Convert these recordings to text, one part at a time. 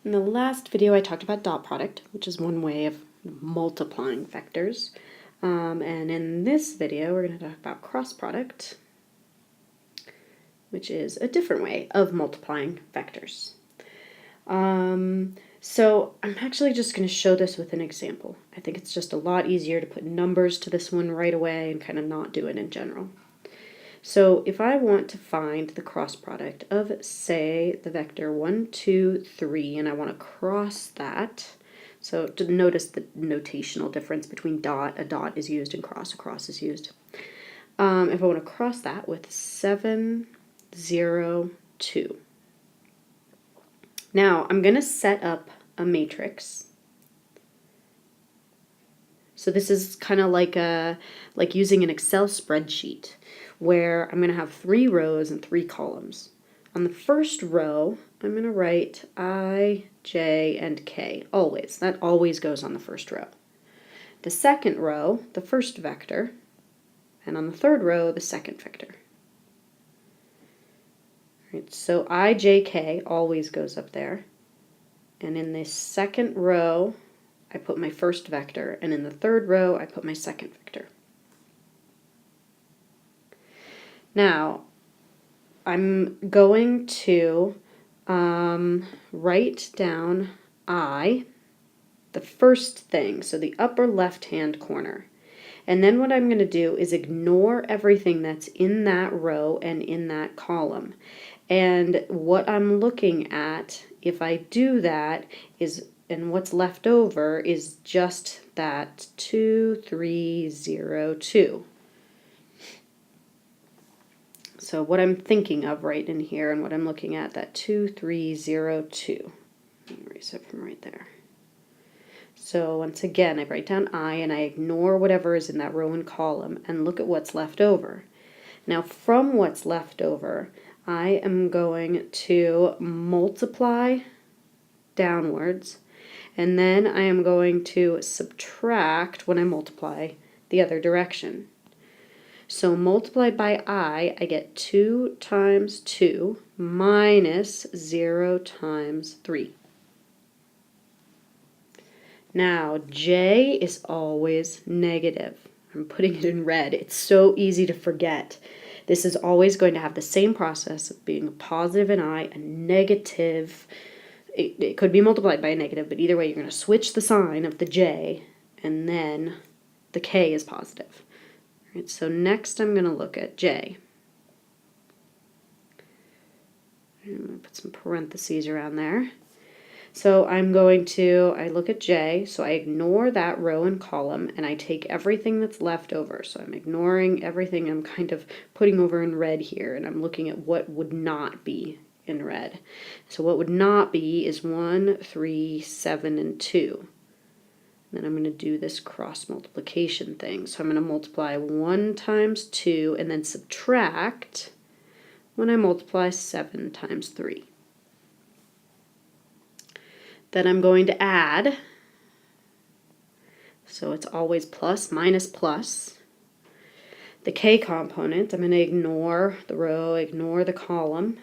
In the last video I talked about dot product, which is one way of multiplying vectors. And in this video we're going to talk about cross product, which is a different way of multiplying vectors. So I'm actually just going to show this with an example. I think it's just a lot easier to put numbers to this one right away and kind of not do it in general. So if I want to find the cross product of, say, the vector 1, 2, 3, and I want to cross that, so to notice the notational difference between dot, a dot is used, and cross, a cross is used. If I want to cross that with 7, 0, 2. Now I'm going to set up a matrix. So this is kind of like using an Excel spreadsheet, where I'm going to have 3 rows and 3 columns. On the first row, I'm going to write I, J, and K, always. That always goes on the first row. The second row, the first vector, and on the third row, the second vector. Right, so I, J, K always goes up there. And in the second row, I put my first vector, and in the third row, I put my second vector. Now, I'm going to write down I, the first thing, so the upper left-hand corner. And then what I'm going to do is ignore everything that's in that row and in that column. And what I'm looking at, if I do that, is, and what's left over is just that 2, 3, 0, 2. So what I'm thinking of right in here and what I'm looking at, that 2, 3, 0, 2. Erase it from right there. So once again, I write down I and I ignore whatever is in that row and column and look at what's left over. Now from what's left over, I am going to multiply downwards, and then I am going to subtract when I multiply the other direction. So multiplied by I get 2 times 2 minus 0 times 3. Now, J is always negative. I'm putting it in red. It's so easy to forget. This is always going to have the same process of being a positive in I, a negative. It could be multiplied by a negative, but either way, you're going to switch the sign of the J, and then the K is positive. Right, so next I'm going to look at J. I'm going to put some parentheses around there. So I look at J, so I ignore that row and column, and I take everything that's left over. So I'm ignoring everything I'm kind of putting over in red here, and I'm looking at what would not be in red. So what would not be is 1, 3, 7, and 2. Then I'm going to do this cross multiplication thing. So I'm going to multiply 1 times 2 and then subtract when I multiply 7 times 3. Then I'm going to add. So it's always plus, minus, plus. The K component, I'm going to ignore the row, ignore the column.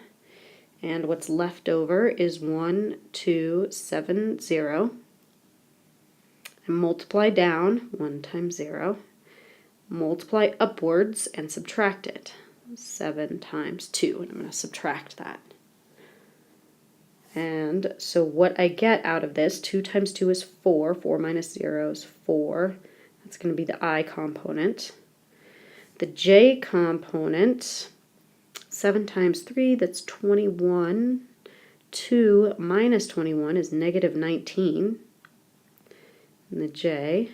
And what's left over is 1, 2, 7, 0. And multiply down, 1 times 0. Multiply upwards and subtract it, 7 times 2. And I'm going to subtract that. And so what I get out of this, 2 times 2 is 4. 4 minus 0 is 4. That's going to be the I component. The J component, 7 times 3, that's 21. 2 minus 21 is negative 19. And the J.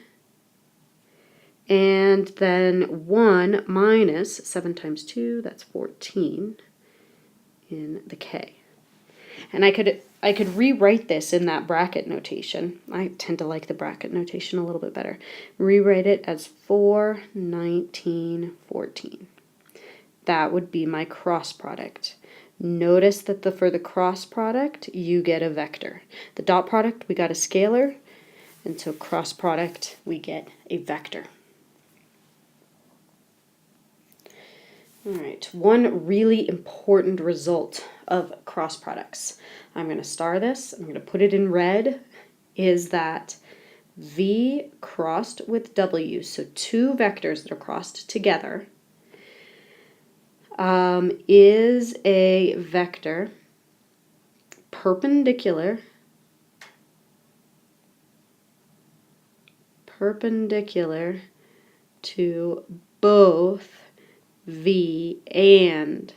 And then 1 minus 7 times 2, that's 14 in the K. And I could rewrite this in that bracket notation. I tend to like the bracket notation a little bit better. Rewrite it as 4, 19, 14. That would be my cross product. Notice that for the cross product, you get a vector. The dot product, we got a scalar. And so cross product, we get a vector. All right, one really important result of cross products. I'm going to star this, I'm going to put it in red, is that V crossed with W, so two vectors that are crossed together, is a vector perpendicular to both V and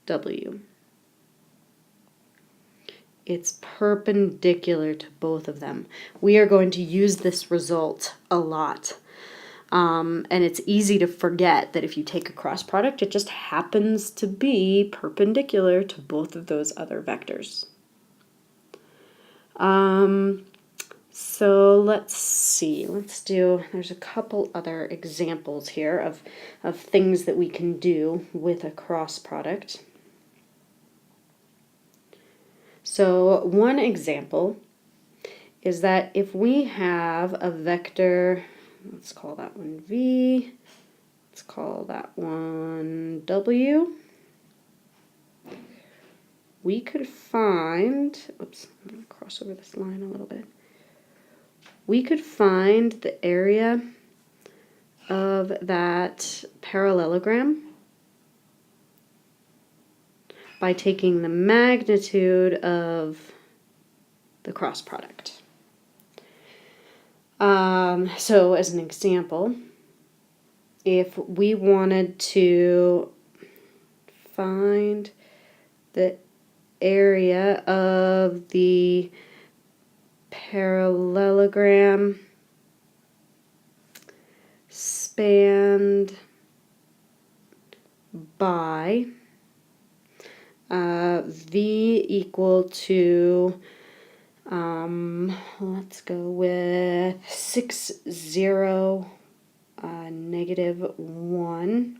W. It's perpendicular to both of them. We are going to use this result a lot. And it's easy to forget that if you take a cross product, it just happens to be perpendicular to both of those other vectors. So let's see, there's a couple other examples here of things that we can do with a cross product. So one example is that if we have a vector, let's call that one V, let's call that one W, we could find, oops, I'm going to cross over this line a little bit. We could find the area of that parallelogram by taking the magnitude of the cross product. So as an example, if we wanted to find the area of the parallelogram spanned by V equal to, let's go with 6, 0, negative 1,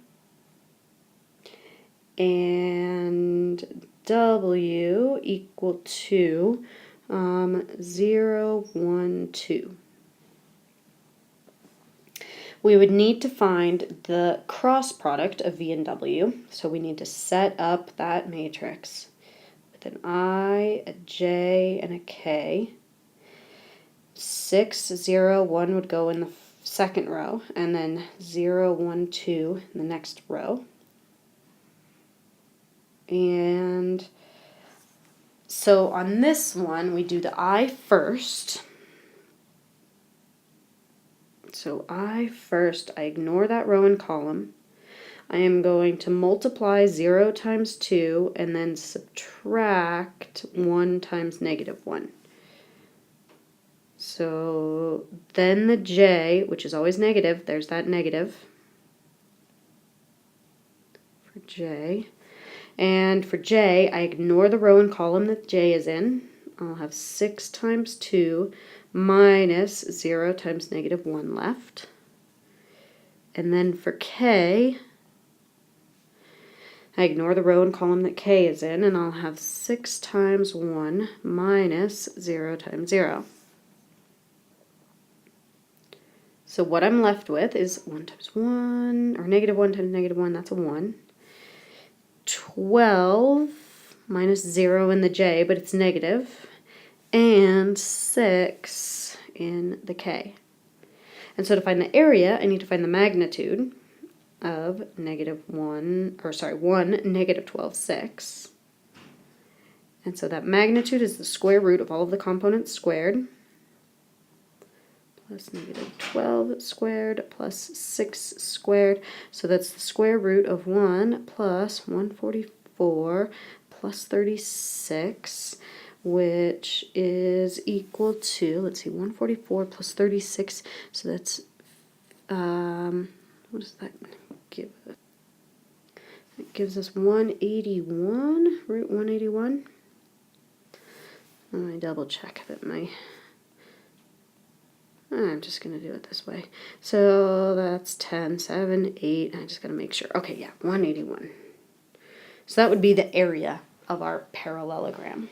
and W equal to 0, 1, 2. We would need to find the cross product of V and W, so we need to set up that matrix with an I, a J, and a K. 6, 0, 1 would go in the second row, and then 0, 1, 2 in the next row. And so on this one, we do the I first. So I ignore that row and column. I am going to multiply 0 times 2 and then subtract 1 times negative 1. So then the J, which is always negative, there's that negative for J. And for J, I ignore the row and column that J is in. I'll have 6 times 2 minus 0 times negative 1 left. And then for K, I ignore the row and column that K is in, and I'll have 6 times 1 minus 0 times 0. So what I'm left with is 1 times 1, or negative 1 times negative 1, that's a 1. 12 minus 0 in the J, but it's negative, and 6 in the K. And so to find the area, I need to find the magnitude of 1, negative 12, 6. And so that magnitude is the square root of all of the components squared, plus negative 12 squared plus 6 squared. So that's the square root of 1 plus 144 plus 36, which is equal to, let's see, 144 plus 36, so that's, what does that give us? It gives us 181, root 181. Let me double check that I'm just going to do it this way. So that's 10, 7, 8. I just got to make sure. Okay, yeah, 181. So that would be the area of our parallelogram.